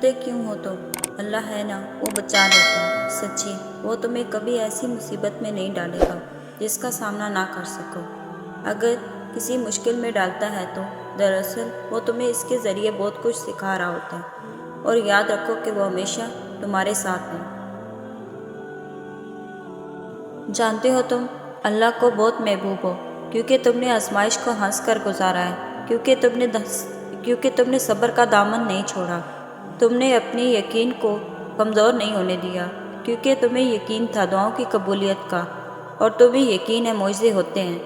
ڈرتے کیوں ہو تم؟ اللہ ہے نا، وہ بچا لیتا ہے۔ سچی وہ تمہیں کبھی ایسی مصیبت میں نہیں ڈالے گا جس کا سامنا نہ کر سکو۔ اگر کسی مشکل میں ڈالتا ہے تو دراصل وہ تمہیں اس کے ذریعے بہت کچھ سکھا رہا ہوتا ہے، اور یاد رکھو کہ وہ ہمیشہ تمہارے ساتھ ہیں۔ جانتے ہو تم اللہ کو بہت محبوب ہو، کیونکہ تم نے آزمائش کو ہنس کر گزارا ہے، کیونکہ تم نے صبر کا دامن نہیں چھوڑا، تم نے اپنی یقین کو کمزور نہیں ہونے دیا، کیونکہ تمہیں یقین تھا دعاؤں کی قبولیت کا، اور تمہیں یقین ہے معجزے ہوتے ہیں۔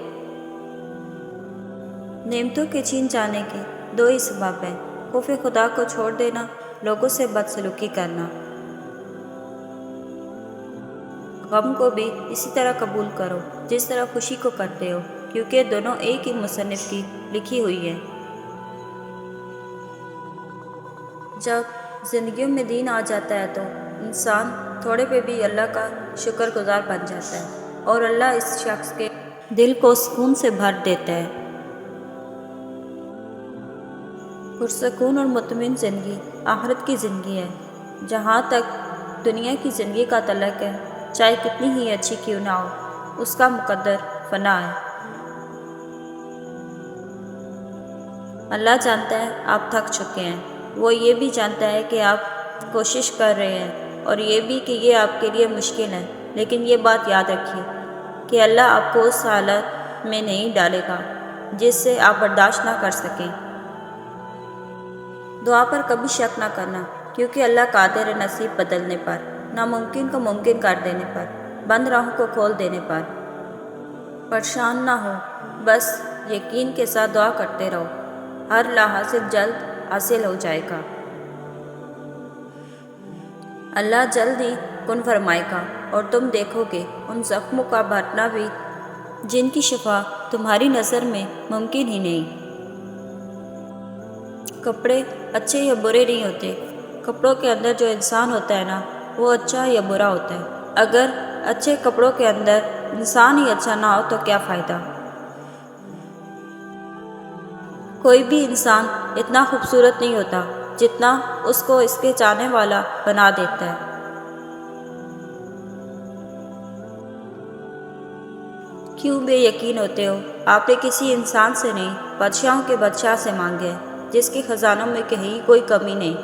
نعمتوں کے چھین جانے کے دو ہی سبب ہیں: خوف خدا کو چھوڑ دینا، لوگوں سے بدسلوکی کرنا۔ غم کو بھی اسی طرح قبول کرو جس طرح خوشی کو کرتے ہو، کیونکہ دونوں ایک ہی مصنف کی لکھی ہوئی ہیں۔ جب زندگیوں میں دین آ جاتا ہے تو انسان تھوڑے پہ بھی اللہ کا شکر گزار بن جاتا ہے، اور اللہ اس شخص کے دل کو سکون سے بھر دیتا ہے۔ پرسکون اور مطمئن زندگی آخرت کی زندگی ہے۔ جہاں تک دنیا کی زندگی کا تعلق ہے، چاہے کتنی ہی اچھی کیوں نہ ہو، اس کا مقدر فنا ہے۔ اللہ جانتا ہے آپ تھک چکے ہیں، وہ یہ بھی جانتا ہے کہ آپ کوشش کر رہے ہیں، اور یہ بھی کہ یہ آپ کے لیے مشکل ہے، لیکن یہ بات یاد رکھیے کہ اللہ آپ کو اس حالت میں نہیں ڈالے گا جس سے آپ برداشت نہ کر سکیں۔ دعا پر کبھی شک نہ کرنا، کیونکہ اللہ قادر ہے نصیب بدلنے پر، ناممکن کو ممکن کر دینے پر، بند راہوں کو کھول دینے پر۔ پریشان نہ ہو، بس یقین کے ساتھ دعا کرتے رہو، ہر حاصل جلد حاصل ہو جائے گا۔ اللہ جلد ہی کن فرمائے گا، اور تم دیکھو گے ان زخموں کا بھرنا بھی جن کی شفا تمہاری نظر میں ممکن ہی نہیں۔ کپڑے اچھے یا برے نہیں ہوتے، کپڑوں کے اندر جو انسان ہوتا ہے نا، وہ اچھا یا برا ہوتا ہے۔ اگر اچھے کپڑوں کے اندر انسان ہی اچھا نہ ہو تو کیا فائدہ؟ کوئی بھی انسان اتنا خوبصورت نہیں ہوتا جتنا اس کو اس کے چاہنے والا بنا دیتا ہے۔ کیوں بے یقین ہوتے ہو؟ آپ نے کسی انسان سے نہیں، بادشاہوں کے بادشاہ سے مانگے ہیں، جس کے خزانوں میں کہیں کوئی کمی نہیں۔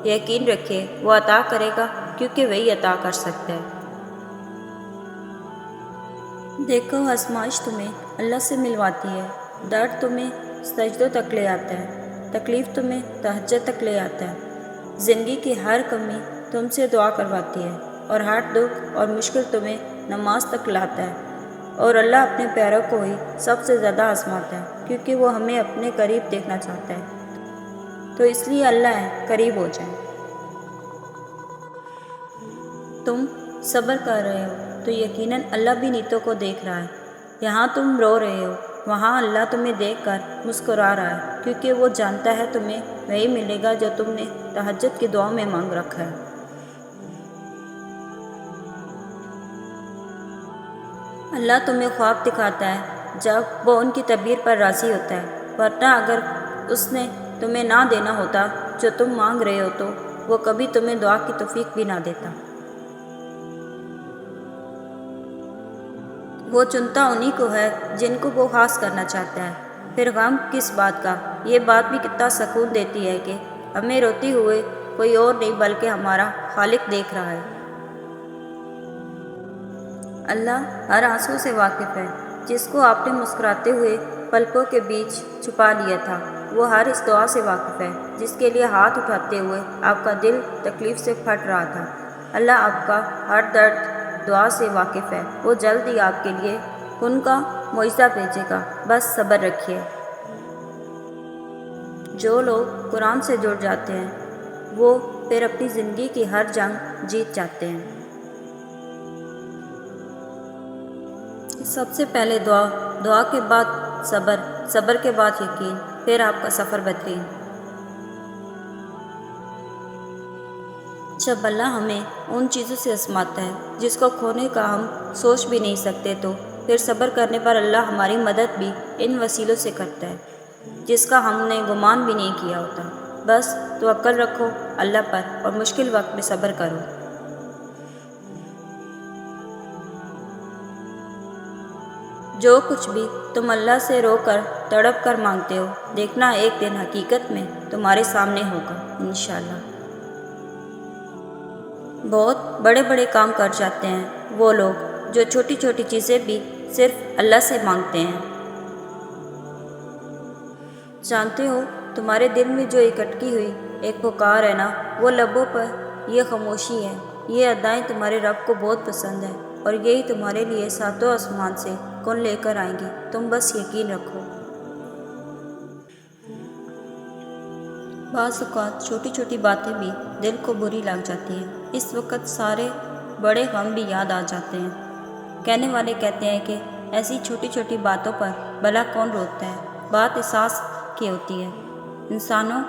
یقین رکھیے وہ عطا کرے گا، کیونکہ وہی عطا کر سکتا ہے۔ دیکھو آزمائش تمہیں اللہ سے ملواتی ہے، درد تمہیں سجدوں تک لے آتا ہے، تکلیف تمہیں تہجد تک لے آتا ہے، زندگی کی ہر کمی تم سے دعا کرواتی ہے، اور ہر دکھ اور مشکل تمہیں نماز تک لاتا ہے۔ اور اللہ اپنے پیاروں کو ہی سب سے زیادہ آزماتا ہے، کیونکہ وہ ہمیں اپنے قریب دیکھنا چاہتا ہے، تو اس لیے اللہ ہے قریب ہو جائیں۔ تم صبر کر رہے ہو تو یقیناً اللہ بھی نیتوں کو دیکھ رہا ہے۔ یہاں تم رو رہے ہو، وہاں اللہ تمہیں دیکھ کر مسکرا رہا ہے، کیونکہ وہ جانتا ہے تمہیں وہی ملے گا جو تم نے تہجد کی دعاؤں میں مانگ رکھا ہے۔ اللہ تمہیں خواب دکھاتا ہے جب وہ ان کی تعبیر پر راضی ہوتا ہے، ورنہ اگر اس نے تمہیں نہ دینا ہوتا جو تم مانگ رہے ہو تو وہ کبھی تمہیں دعا کی توفیق بھی نہ دیتا۔ وہ چنتا انہی کو ہے جن کو وہ خاص کرنا چاہتا ہے۔ پھر غم کس بات کا؟ یہ بات بھی کتنا سکون دیتی ہے کہ ہمیں روتے ہوئے کوئی اور نہیں بلکہ ہمارا خالق دیکھ رہا ہے۔ اللہ ہر آنسو سے واقف ہے۔ جس کو آپ نے مسکراتے ہوئے پلکوں کے بیچ چھپا لیا تھا، وہ ہر اس دعا سے واقف ہے جس کے لیے ہاتھ اٹھاتے ہوئے آپ کا دل تکلیف سے پھٹ رہا تھا۔ اللہ آپ کا ہر درد دعا سے واقف ہے، وہ جلد ہی آپ کے لیے کن کا معجزہ بھیجے گا، بس صبر رکھیے۔ جو لوگ قرآن سے جڑ جاتے ہیں وہ پھر اپنی زندگی کی ہر جنگ جیت جاتے ہیں۔ سب سے پہلے دعا، دعا کے بعد صبر، صبر کے بعد یقین، پھر آپ کا سفر بہترین۔ جب اللہ ہمیں ان چیزوں سے آزماتا ہے جس کو کھونے کا ہم سوچ بھی نہیں سکتے، تو پھر صبر کرنے پر اللہ ہماری مدد بھی ان وسیلوں سے کرتا ہے جس کا ہم نے گمان بھی نہیں کیا ہوتا۔ بس توکل رکھو اللہ پر اور مشکل وقت میں صبر کرو۔ جو کچھ بھی تم اللہ سے رو کر تڑپ کر مانگتے ہو، دیکھنا ایک دن حقیقت میں تمہارے سامنے ہوگا انشاءاللہ۔ بہت بڑے بڑے کام کر جاتے ہیں وہ لوگ جو چھوٹی چھوٹی چیزیں بھی صرف اللہ سے مانگتے ہیں۔ جانتے ہو تمہارے دل میں جو ایک اٹکی ہوئی ایک پکار ہے نا، وہ لبوں پر یہ خاموشی ہے، یہ ادائیں تمہارے رب کو بہت پسند ہیں، اور یہی تمہارے لیے ساتوں آسمان سے کون لے کر آئیں گے، تم بس یقین رکھو۔ بعض اوقات چھوٹی چھوٹی باتیں بھی دل کو بری لگ جاتی ہیں، اس وقت سارے بڑے غم بھی یاد آ جاتے ہیں۔ کہنے والے کہتے ہیں کہ ایسی چھوٹی چھوٹی باتوں پر بھلا کون روتا ہے، بات احساس کی ہوتی ہے۔ انسانوں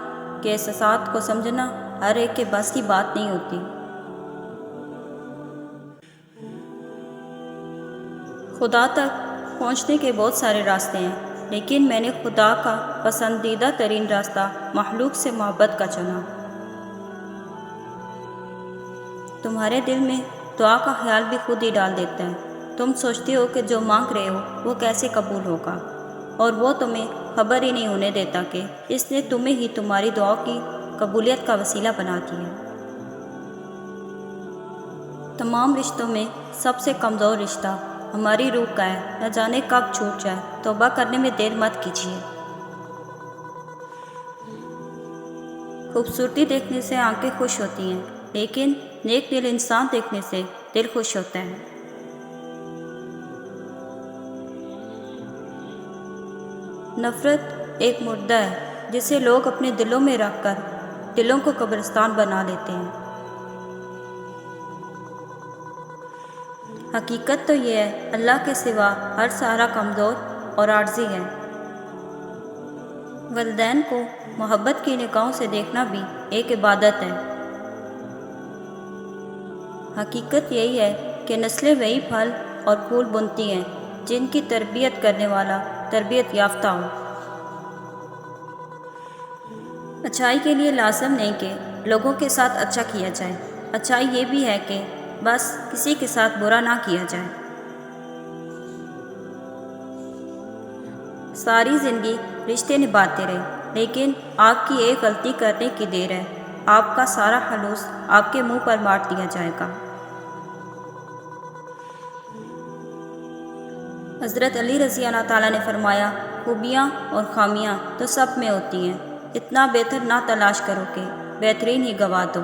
کے احساسات کو سمجھنا ہر ایک کے بس کی بات نہیں ہوتی۔ خدا تک پہنچنے کے بہت سارے راستے ہیں، لیکن میں نے خدا کا پسندیدہ ترین راستہ مخلوق سے محبت کا چنا۔ تمہارے دل میں دعا کا خیال بھی خود ہی ڈال دیتا ہے۔ تم سوچتے ہو کہ جو مانگ رہے ہو وہ کیسے قبول ہوگا، اور وہ تمہیں خبر ہی نہیں ہونے دیتا کہ اس نے تمہیں ہی تمہاری دعا کی قبولیت کا وسیلہ بنا دیا۔ تمام رشتوں میں سب سے کمزور رشتہ ہماری روح کا ہے، نہ جانے کب چھوٹ جائے، توبہ کرنے میں دیر مت کیجیے۔ خوبصورتی دیکھنے سے آنکھیں خوش ہوتی ہیں، لیکن نیک دل انسان دیکھنے سے دل خوش ہوتا ہے۔ نفرت ایک مردہ ہے جسے لوگ اپنے دلوں میں رکھ کر دلوں کو قبرستان بنا لیتے ہیں۔ حقیقت تو یہ ہے اللہ کے سوا ہر سہارا کمزور اور عاجزی ہے۔ والدین کو محبت کی نگاہوں سے دیکھنا بھی ایک عبادت ہے۔ حقیقت یہی ہے کہ نسلیں وہی پھل اور پھول بنتی ہیں جن کی تربیت کرنے والا تربیت یافتہ ہو۔ اچھائی کے لیے لازم نہیں کہ لوگوں کے ساتھ اچھا کیا جائے، اچھائی یہ بھی ہے کہ بس کسی کے ساتھ برا نہ کیا جائے۔ ساری زندگی رشتے نبھاتے رہے، لیکن آپ کی ایک غلطی کرنے کی دیر ہے، آپ کا سارا خلوص آپ کے منہ پر مار دیا جائے گا۔ حضرت علی رضی اللہ تعالیٰ نے فرمایا، خوبیاں اور خامیاں تو سب میں ہوتی ہیں، اتنا بہتر نہ تلاش کرو کہ بہترین ہی گوا دو۔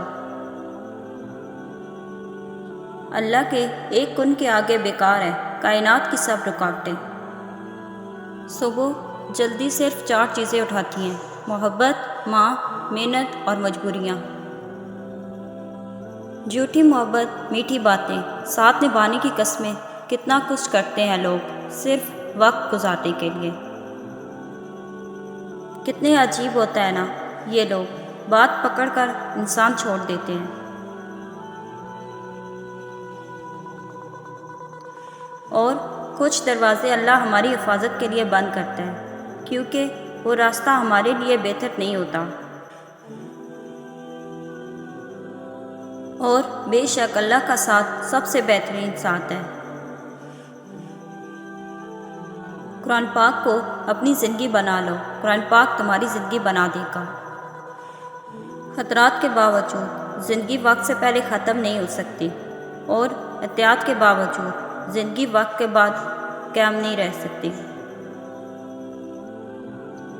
اللہ کے ایک کن کے آگے بیکار ہے کائنات کی سب رکاوٹیں۔ صبح جلدی صرف 4 چیزیں اٹھاتی ہیں: محبت، ماں، محنت اور مجبوریاں۔ جھوٹی محبت، میٹھی باتیں، ساتھ نبھانے کی قسمیں، کتنا کچھ کرتے ہیں لوگ صرف وقت گزارنے کے لیے۔ کتنے عجیب ہوتا ہے نا، یہ لوگ بات پکڑ کر انسان چھوڑ دیتے ہیں۔ اور کچھ دروازے اللہ ہماری حفاظت کے لیے بند کرتا ہے، کیونکہ وہ راستہ ہمارے لیے بہتر نہیں ہوتا۔ اور بے شک اللہ کا ساتھ سب سے بہترین ساتھ ہے۔ قرآن پاک کو اپنی زندگی بنا لو، قرآن پاک تمہاری زندگی بنا دے گا۔ خطرات کے باوجود زندگی وقت سے پہلے ختم نہیں ہو سکتی، اور احتیاط کے باوجود زندگی وقت کے بعد قائم نہیں رہ سکتی۔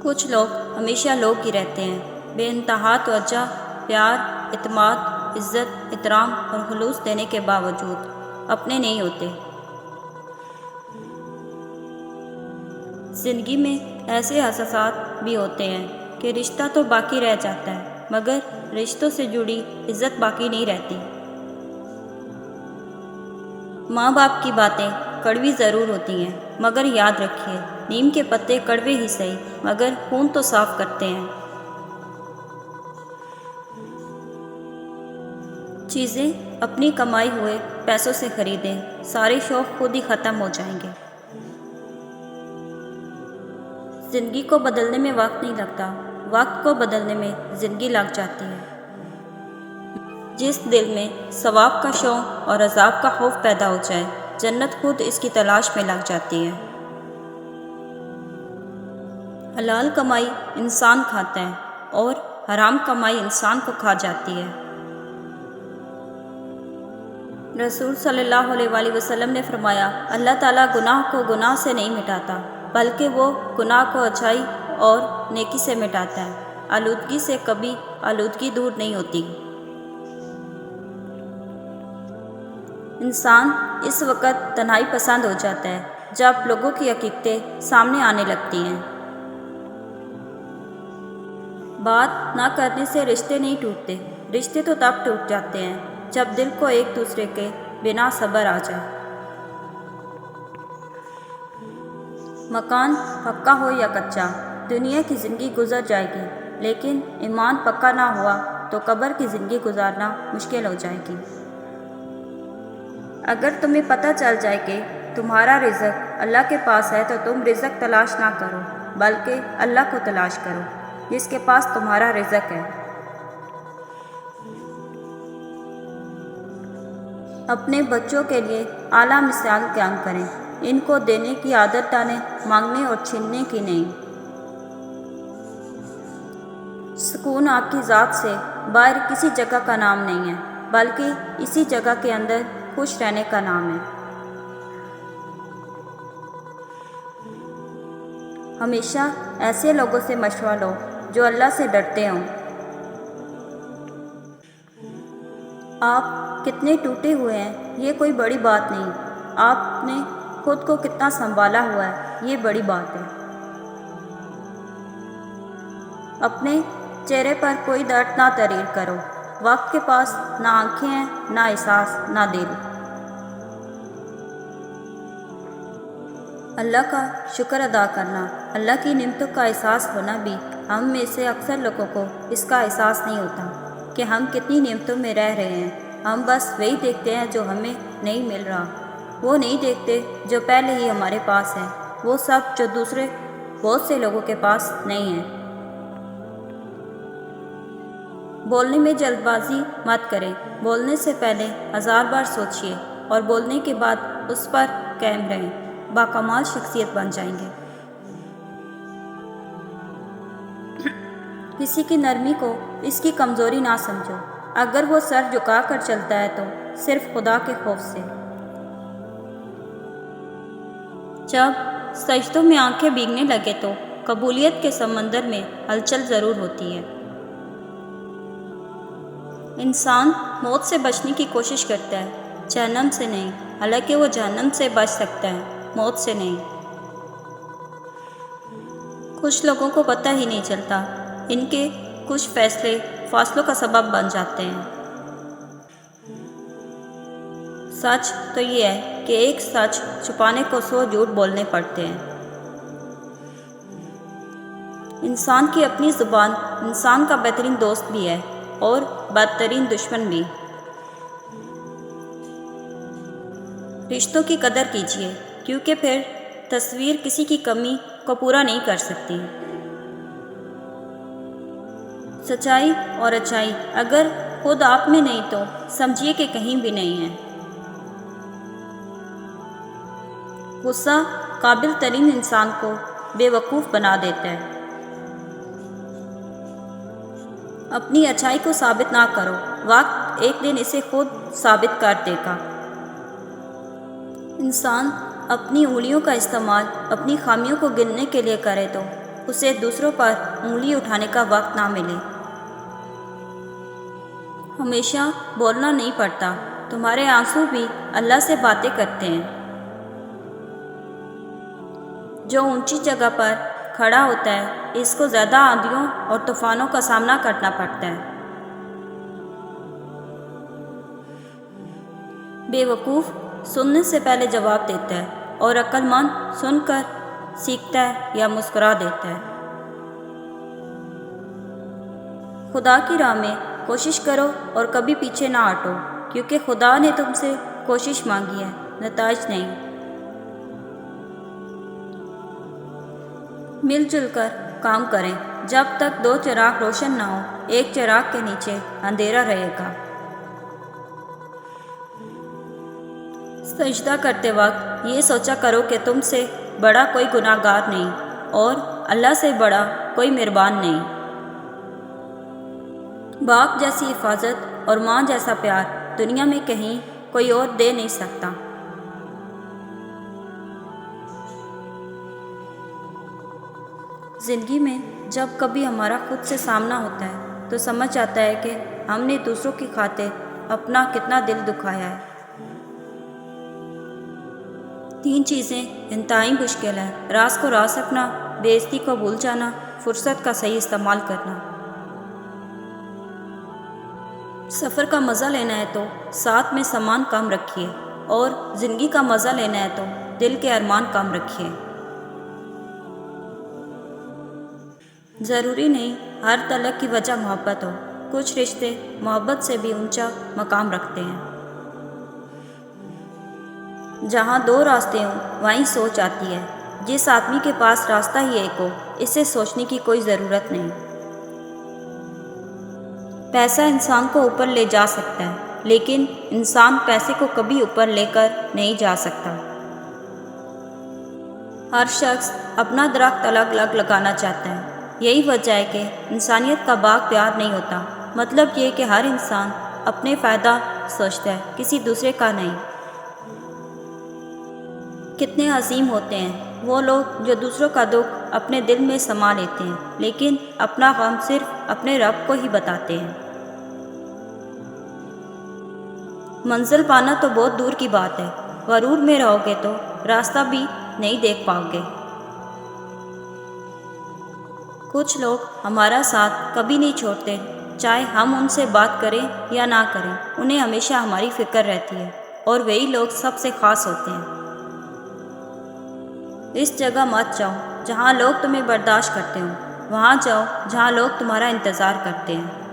کچھ لوگ ہمیشہ لوگ ہی رہتے ہیں، بے انتہا توجہ، پیار، اعتماد، عزت، احترام اور خلوص دینے کے باوجود اپنے نہیں ہوتے۔ زندگی میں ایسے احساسات بھی ہوتے ہیں کہ رشتہ تو باقی رہ جاتا ہے، مگر رشتوں سے جڑی عزت باقی نہیں رہتی۔ ماں باپ کی باتیں کڑوی ضرور ہوتی ہیں، مگر یاد رکھیے نیم کے پتے کڑوے ہی صحیح، مگر خون تو صاف کرتے ہیں۔ چیزیں اپنی کمائی ہوئے پیسوں سے خریدیں، سارے شوق خود ہی ختم ہو جائیں گے۔ زندگی کو بدلنے میں وقت نہیں لگتا، وقت کو بدلنے میں زندگی لگ جاتی ہے۔ جس دل میں ثواب کا شوق اور عذاب کا خوف پیدا ہو جائے، جنت خود اس کی تلاش میں لگ جاتی ہے۔ حلال کمائی انسان کھاتا ہے اور حرام کمائی انسان کو کھا جاتی ہے۔ رسول صلی اللہ علیہ وآلہ وسلم نے فرمایا، اللہ تعالیٰ گناہ کو گناہ سے نہیں مٹاتا، بلکہ وہ گناہ کو اچھائی اور نیکی سے مٹاتا ہے۔ آلودگی سے کبھی آلودگی دور نہیں ہوتی۔ انسان اس وقت تنہائی پسند ہو جاتا ہے جب لوگوں کی حقیقتیں سامنے آنے لگتی ہیں۔ بات نہ کرنے سے رشتے نہیں ٹوٹتے، رشتے تو تب ٹوٹ جاتے ہیں جب دل کو ایک دوسرے کے بنا صبر آ جائے۔ مکان پکا ہو یا کچا، دنیا کی زندگی گزر جائے گی، لیکن ایمان پکا نہ ہوا تو قبر کی زندگی گزارنا مشکل ہو جائے گی۔ اگر تمہیں پتہ چل جائے کہ تمہارا رزق اللہ کے پاس ہے تو تم رزق تلاش نہ کرو، بلکہ اللہ کو تلاش کرو جس کے پاس تمہارا رزق ہے۔ اپنے بچوں کے لیے اعلیٰ مثال قائم کریں، ان کو دینے کی عادت ڈالیں، مانگنے اور چھیننے کی نہیں۔ سکون آپ کی ذات سے باہر کسی جگہ کا نام نہیں ہے، بلکہ اسی جگہ کے اندر خوش رہنے کا نام ہے۔ ہمیشہ ایسے لوگوں سے مشورہ لو جو اللہ سے ڈرتے ہوں۔ آپ کتنے ٹوٹے ہوئے ہیں یہ کوئی بڑی بات نہیں، آپ نے خود کو کتنا سنبھالا ہوا ہے یہ بڑی بات ہے۔ اپنے چہرے پر کوئی درد نہ تحریر کرو، وقت کے پاس نہ آنکھیں ہیں، نہ احساس، نہ دل۔ اللہ کا شکر ادا کرنا، اللہ کی نعمتوں کا احساس ہونا بھی ہم میں سے اکثر لوگوں کو اس کا احساس نہیں ہوتا کہ ہم کتنی نعمتوں میں رہ رہے ہیں۔ ہم بس وہی دیکھتے ہیں جو ہمیں نہیں مل رہا، وہ نہیں دیکھتے جو پہلے ہی ہمارے پاس ہے، وہ سب جو دوسرے بہت سے لوگوں کے پاس نہیں ہے۔ بولنے میں جلد بازی مت کریں، بولنے سے پہلے 1000 بار سوچئے اور بولنے کے بعد اس پر قائم رہیں، باکمال شخصیت بن جائیں گے۔ کسی کی نرمی کو اس کی کمزوری نہ سمجھو، اگر وہ سر جھکا کر چلتا ہے تو صرف خدا کے خوف سے۔ جب سجدوں میں آنکھیں بھیگنے لگے تو قبولیت کے سمندر میں ہلچل ضرور ہوتی ہے۔ انسان موت سے بچنے کی کوشش کرتا ہے، جہنم سے نہیں، حالانکہ وہ جہنم سے بچ سکتا ہے، موت سے نہیں۔ کچھ لوگوں کو پتہ ہی نہیں چلتا، ان کے کچھ فیصلے فاصلوں کا سبب بن جاتے ہیں۔ سچ تو یہ ہے کہ ایک سچ چھپانے کو 100 جھوٹ بولنے پڑتے ہیں۔ انسان کی اپنی زبان انسان کا بہترین دوست بھی ہے اور بدترین دشمن بھی۔ رشتوں کی قدر کیجیے، کیونکہ پھر تصویر کسی کی کمی کو پورا نہیں کر سکتی۔ سچائی اور اچھائی اگر خود آپ میں نہیں تو سمجھیے کہ کہیں بھی نہیں ہے۔ غصہ قابل ترین انسان کو بے وقوف بنا دیتا ہے۔ اپنی اچھائی کو ثابت نہ کرو، وقت ایک دن اسے خود ثابت کر دے گا۔ انسان اپنی انگلیوں کا استعمال اپنی خامیوں کو گننے کے لیے کرے تو اسے دوسروں پر انگلی اٹھانے کا وقت نہ ملے۔ ہمیشہ بولنا نہیں پڑتا، تمہارے آنسو بھی اللہ سے باتیں کرتے ہیں۔ جو اونچی جگہ پر کھڑا ہوتا ہے اس کو زیادہ آندھیوں اور طوفانوں کا سامنا کرنا پڑتا ہے۔ بے وقوف سننے سے پہلے جواب دیتا ہے اور عقل مند سن کر سیکھتا ہے یا مسکرا دیتا ہے۔ خدا کی راہ میں کوشش کرو اور کبھی پیچھے نہ ہٹو، کیونکہ خدا نے تم سے کوشش مانگی ہے، نتائج نہیں۔ مل جل کر کام کریں، جب تک 2 چراغ روشن نہ ہو ایک چراغ کے نیچے اندھیرا رہے گا۔ سجدہ کرتے وقت یہ سوچا کرو کہ تم سے بڑا کوئی گناہ گار نہیں اور اللہ سے بڑا کوئی مہربان نہیں۔ باپ جیسی حفاظت اور ماں جیسا پیار دنیا میں کہیں کوئی اور دے نہیں سکتا۔ زندگی میں جب کبھی ہمارا خود سے سامنا ہوتا ہے تو سمجھ آتا ہے کہ ہم نے دوسروں کی خاطر اپنا کتنا دل دکھایا ہے۔ 3 چیزیں انتہائی مشکل ہیں: راز کو راز رکھنا، بے عزتی کو بھول جانا، فرصت کا صحیح استعمال کرنا۔ سفر کا مزہ لینا ہے تو ساتھ میں سامان کم رکھیے، اور زندگی کا مزہ لینا ہے تو دل کے ارمان کم رکھیے۔ ضروری نہیں ہر طلاق کی وجہ محبت ہو، کچھ رشتے محبت سے بھی اونچا مقام رکھتے ہیں۔ جہاں 2 راستے ہوں وہیں سوچ آتی ہے، جس آدمی کے پاس راستہ ہی ایک ہو اسے سوچنے کی کوئی ضرورت نہیں۔ پیسہ انسان کو اوپر لے جا سکتا ہے، لیکن انسان پیسے کو کبھی اوپر لے کر نہیں جا سکتا۔ ہر شخص اپنا درخت الگ الگ لگانا چاہتا ہے، یہی وجہ ہے کہ انسانیت کا باغ تیار نہیں ہوتا۔ مطلب یہ کہ ہر انسان اپنے فائدہ سوچتا ہے، کسی دوسرے کا نہیں۔ کتنے عظیم ہوتے ہیں وہ لوگ جو دوسروں کا دکھ اپنے دل میں سما لیتے ہیں، لیکن اپنا غم صرف اپنے رب کو ہی بتاتے ہیں۔ منزل پانا تو بہت دور کی بات ہے، غرور میں رہو گے تو راستہ بھی نہیں دیکھ پاؤ گے۔ کچھ لوگ ہمارا ساتھ کبھی نہیں چھوڑتے، چاہے ہم ان سے بات کریں یا نہ کریں، انہیں ہمیشہ ہماری فکر رہتی ہے، اور وہی لوگ سب سے خاص ہوتے ہیں۔ اس جگہ مت جاؤ جہاں لوگ تمہیں برداشت کرتے ہوں، وہاں جاؤ جہاں لوگ تمہارا انتظار کرتے ہیں۔